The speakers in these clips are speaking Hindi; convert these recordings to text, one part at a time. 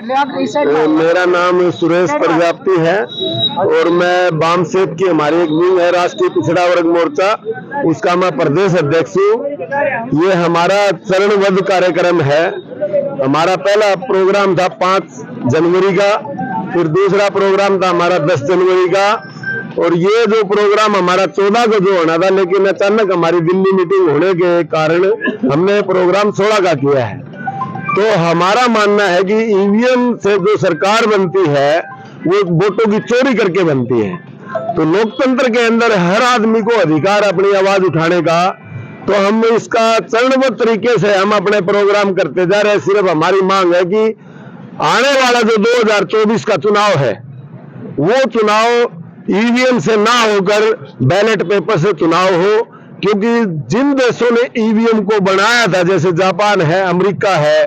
मेरा नाम सुरेश प्रजापति है और मैं वाम सेत की हमारी एक विंग है राष्ट्रीय पिछड़ा वर्ग मोर्चा, उसका मैं प्रदेश अध्यक्ष हूँ। ये हमारा चरणबद्ध कार्यक्रम है। हमारा पहला प्रोग्राम था 5 जनवरी का, फिर दूसरा प्रोग्राम था हमारा 10 जनवरी का, और ये जो प्रोग्राम हमारा 14 को जो होना था, लेकिन अचानक हमारी दिल्ली मीटिंग होने के कारण हमने प्रोग्राम 16 का किया है। तो हमारा मानना है कि ईवीएम से जो सरकार बनती है वो वोटों की चोरी करके बनती है। तो लोकतंत्र के अंदर हर आदमी को अधिकार अपनी आवाज उठाने का, तो हम इसका चरणबद्ध तरीके से हम अपने प्रोग्राम करते जा रहे हैं। सिर्फ हमारी मांग है कि आने वाला जो 2024 का चुनाव है वो चुनाव ईवीएम से ना होकर बैलेट पेपर से चुनाव हो, क्योंकि जिन देशों ने ईवीएम को बनाया था, जैसे जापान है, अमेरिका है,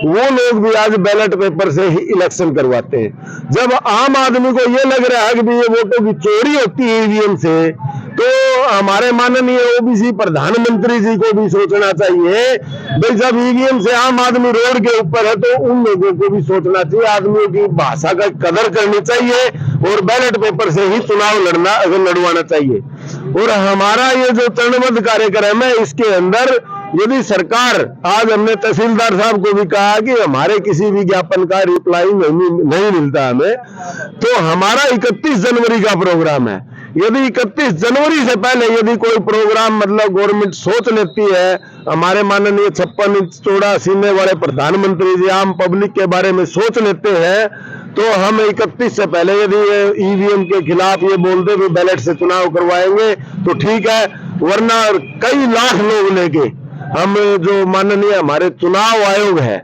वो लोग भी आज बैलेट पेपर से ही इलेक्शन करवाते हैं। जब आम आदमी को ये लग रहा है कि ये वोटों की चोरी होती है ईवीएम से, तो हमारे माननीय ओबीसी प्रधानमंत्री जी को भी सोचना चाहिए। भाई जब ईवीएम से आम आदमी रोड के ऊपर है तो उन लोगों को भी सोचना चाहिए, आदमियों की भाषा का कदर करनी चाहिए और बैलेट पेपर से ही चुनाव लड़वाना चाहिए। और हमारा ये जो चरणबद्ध कार्यक्रम है, इसके अंदर यदि सरकार, आज हमने तहसीलदार साहब को भी कहा कि हमारे किसी भी ज्ञापन का रिप्लाई नहीं मिलता हमें, तो हमारा 31 जनवरी का प्रोग्राम है। यदि 31 जनवरी से पहले यदि कोई प्रोग्राम मतलब गवर्नमेंट सोच लेती है, हमारे माननीय 56 इंच चौड़ा सीने वाले प्रधानमंत्री जी आम पब्लिक के बारे में सोच लेते हैं, तो हम 31 से पहले यदि ईवीएम के खिलाफ ये बोलते हुए बैलेट से चुनाव करवाएंगे तो ठीक है, वरना कई लाख लोग लेके हम जो माननीय हमारे चुनाव आयोग है,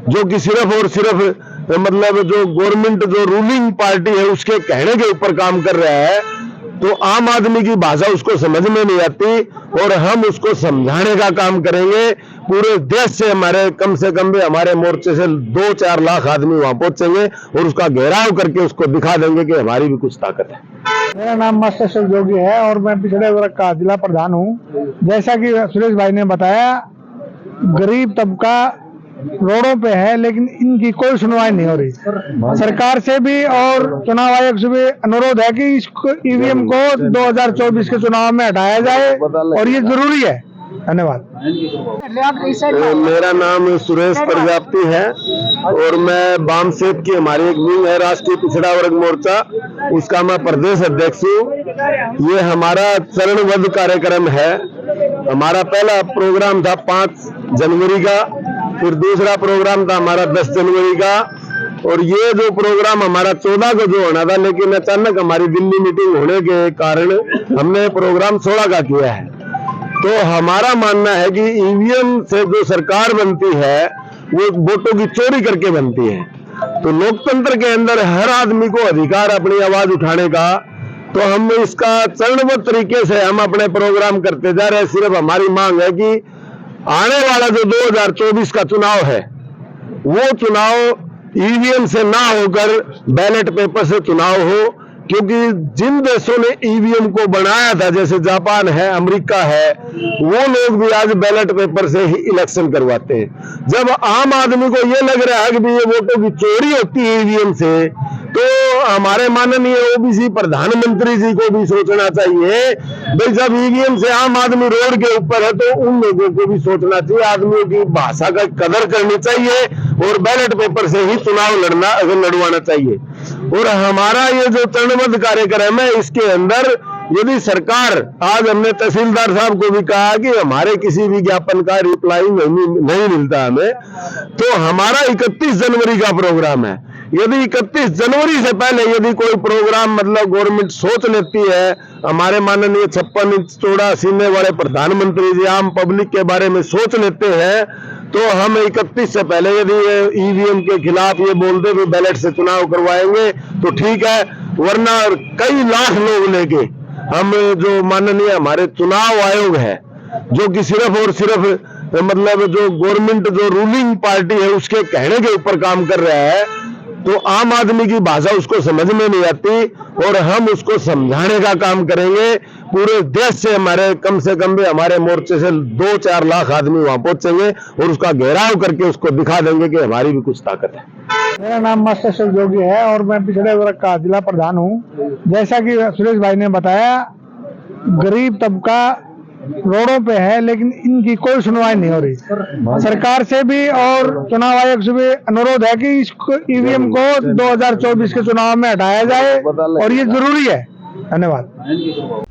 जो कि सिर्फ और सिर्फ मतलब जो गवर्नमेंट जो रूलिंग पार्टी है उसके कहने के ऊपर काम कर रहा है, तो आम आदमी की भाषा उसको समझ में नहीं आती और हम उसको समझाने का काम करेंगे। पूरे देश से हमारे कम से कम भी हमारे मोर्चे से 2-4 लाख आदमी वहां पहुंचेंगे और उसका घेराव करके उसको दिखा देंगे कि हमारी भी कुछ ताकत है। मेरा नाम मास्टर शेख जोगी है और मैं पिछड़े वर्ग का जिला प्रधान हूँ। जैसा कि सुरेश भाई ने बताया, गरीब तबका रोडों पे है, लेकिन इनकी कोई सुनवाई नहीं हो रही। सरकार से भी और चुनाव आयोग से भी अनुरोध है कि इस ईवीएम को 2024 के चुनाव में हटाया जाए और ये जरूरी है। धन्यवाद। मेरा नाम सुरेश प्रजापति है और मैं वाम सेत की हमारी एक विंग है राष्ट्रीय पिछड़ा वर्ग मोर्चा, उसका मैं प्रदेश अध्यक्ष हूँ। ये हमारा चरणबद्ध कार्यक्रम है। हमारा पहला प्रोग्राम था 5 जनवरी का, फिर दूसरा प्रोग्राम था हमारा 10 जनवरी का, और ये जो प्रोग्राम हमारा 14 को जो होना था, लेकिन अचानक हमारी दिल्ली मीटिंग होने के कारण हमने प्रोग्राम 16 का किया है। तो हमारा मानना है कि ईवीएम से जो सरकार बनती है वो वोटों की चोरी करके बनती है। तो लोकतंत्र के अंदर हर आदमी को अधिकार अपनी आवाज उठाने का, तो हम इसका चरणबद्ध तरीके से हम अपने प्रोग्राम करते जा रहे हैं। सिर्फ हमारी मांग है कि आने वाला जो 2024 का चुनाव है वो चुनाव ईवीएम से ना होकर बैलेट पेपर से चुनाव हो, क्योंकि जिन देशों ने ईवीएम को बनाया था, जैसे जापान है, अमेरिका है, वो लोग भी आज बैलेट पेपर से ही इलेक्शन करवाते हैं। जब आम आदमी को ये लग रहा है कि ये वोटों की चोरी होती है ईवीएम से, तो हमारे माननीय ओबीसी प्रधानमंत्री जी को भी सोचना चाहिए। भाई जब ईवीएम से आम आदमी रोड के ऊपर है तो उन लोगों को भी सोचना चाहिए, आदमियों की भाषा का कदर करनी चाहिए और बैलेट पेपर से ही चुनाव लड़वाना चाहिए। और हमारा ये जो चरणबद्ध कार्यक्रम है, इसके अंदर यदि सरकार, आज हमने तहसीलदार साहब को भी कहा कि हमारे किसी भी ज्ञापन का रिप्लाई नहीं मिलता हमें, तो हमारा 31 जनवरी का प्रोग्राम है। यदि 31 जनवरी से पहले यदि कोई प्रोग्राम मतलब गवर्नमेंट सोच लेती है, हमारे माननीय 56 इंच चौड़ा सीने वाले प्रधानमंत्री जी आम पब्लिक के बारे में सोच लेते हैं, तो हम 31 से पहले यदि ईवीएम के खिलाफ ये बोलते हुए बैलेट से चुनाव करवाएंगे तो ठीक है, वरना कई लाख लोग लेके हम जो माननीय हमारे चुनाव आयोग है, जो कि सिर्फ और सिर्फ मतलब जो गवर्नमेंट जो रूलिंग पार्टी है उसके कहने के ऊपर काम कर रहा है, तो आम आदमी की भाषा उसको समझ में नहीं आती, और हम उसको समझाने का काम करेंगे। पूरे देश से हमारे कम से कम भी हमारे मोर्चे से 2-4 लाख आदमी वहां पहुंचेंगे और उसका घेराव करके उसको दिखा देंगे कि हमारी भी कुछ ताकत है। मेरा नाम मास्टर शेख जोगी है और मैं पिछड़े वर्ग का जिला प्रधान हूँ। जैसा कि सुरेश भाई ने बताया, गरीब तबका रोडों पे है, लेकिन इनकी कोई सुनवाई नहीं हो रही। सरकार से भी और चुनाव आयोग से भी अनुरोध है कि इसको ईवीएम को 2024 के चुनाव में हटाया जाए, और ये जरूरी है। धन्यवाद।